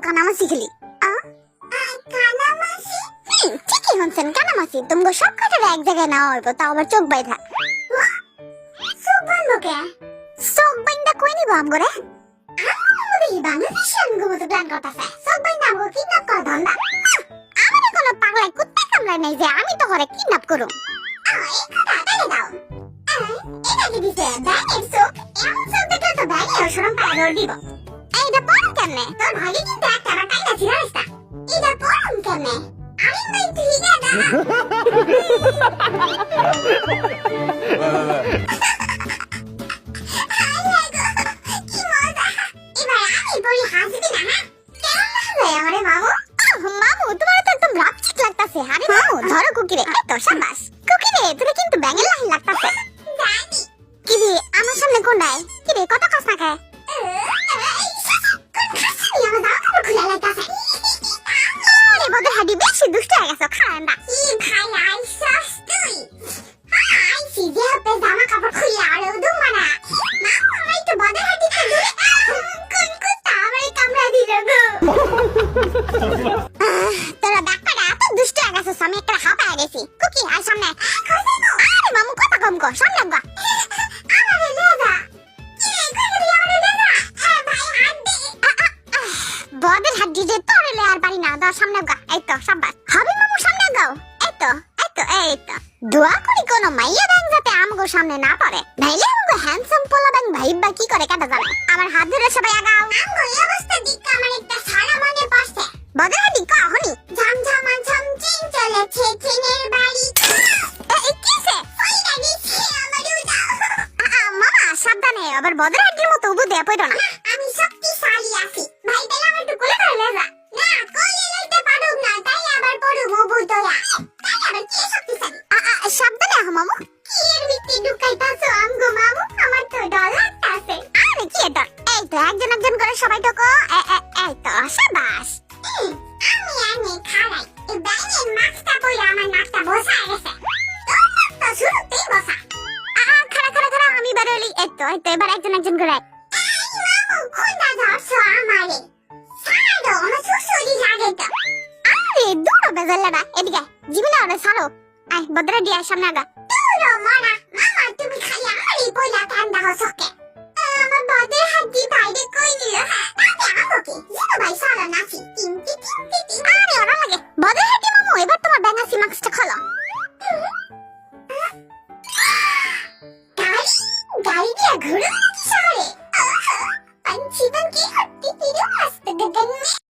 কানামাছি খেলি কানামাছি ঠিকই শুনছেন কানামাছি তুমি সব কটারে এক জায়গায় নেওয়া হইব তাও আবার চোখ বাইধা চোখ বান্ধব কে চোখ বাইন্ধা কই নিব আমগরে এই বাংলাদেশি আমগো মতো প্ল্যান করতেছে চোখ বাইন্ধা আমগো কিডন্যাপ করা ধান্দা আমারে কোনো পাগলাই কুত্তা কামড়ায় নাই যে আমি তো ঘরে কিডন্যাপ করুম এই কথা তাই দাও এটা কি দিছে ব্যাঙের চোখ এমন চোখ দেখলে তো ব্যাঙের সরম পাগল দিব এইটা পড়ুম কেমনে তোর ভাগে কিন্তু একটা আমার কাইনা ছিড়াইস না এটা পড়ুম কেমনে আমি নাই তুই গাদা ধরো কুকিরে তো শাবাশ কুকিরে তোরে কিন্তু ব্যাঙের লাহি লাগতাছে জানি কি রে আমার সামনে কোনটায় কি রে কত কষ্ট না খায় বদর হাডি বেশি দুষ্ট হয়ে গেছো খায় না কি ভাই আইসস তুই আইসি যে হাতে জামা কাপড় খুলে আরো দুমা না মামাই তো বদর হাডি তো দূরে কোন কুত্তা আমারে কামড়া দিল গো তোরা ডাক্তার এত দুষ্ট হয়ে গেছো আমি একটা হাঁপায় গেছি কুকি আর সামনে আরে মামু কথা কম কর সামনে গা আমারে লেজা কি রে কই গেলি আমারে লেজা ভাই হাত দে বদর হাডি যে তোরে লে আর পারি না দাও সামনে গা এই তো শাবাশ হবে মামু সামনে গাও এই তো দোয়া করি কোন মাইয়া ব্যাং যাতে আমগো সামনে না পড়ে নাইলে আমগো হ্যান্ডসাম পোলা ব্যাং ভাইবা কি করে কাটা জানে আমার হাত ধরে সবাই আগাও আমগো এই অবস্থা দিকা আমার একটা সারা মনে পড়ছে বদর হাডি কখনি ঝমঝমা ঝমচিন চলেছে চিনের বাড়ি এই কিসে কইরা দিছে আমার উদাও মামা সাবধানে আবার বদর হাডির মতো উবু দেয়া পড়ো না আমি শক্তিশালী আছি ভাই বেলা আমার তো কোলে ধরে লেজা না কোলে লইতে পারুম না তাই আবার পড়ুম উবু তোরা তাই আবার কি শক্তিশালী সাবধানে আহ মামু কি এর ভিতরে ঢুকাইতাছো আমগো মামু আমার তো ডর লাগতাছে আরে কি ডর এই তো একজন একজন করে সবাই ঢোকো এই তো শাবাশ আমি খাড়াই এই ব্যাঙের মাছটা পড়ে আমার নাকটা বসায় গেছে তোর নাক তো শুরুতেই বসা খাড়া আমি বেরোলি এই তো এবার একজন একজন করে এই মামু কোনটা ধরছো আমারে ছাড়ো আমার সুসুরি লাগে তো আরে দৌড়ো বেজাল্লাটা এদিকে জীবনে ওরে ছাড়ো আয় বদরা দিয়া সামনে আগা দৌড়ো মরা মামা তুমি খালি আমারই পয়লা ঠান্ডা হসকে আমার বদের হাড্ডি বাইরে কই দিল তাতে আমাকে জিরো ভাই সারা নাচি টিংটি আরে ওরা লাগে বদের হাড্ডি মামু এবার তোমার ব্যাঙাসি মাস্কটা খোলো গাড়ি দিয়া ঘুরো কি শহরে पंछी बन के हटती तेरे मस्त गगन में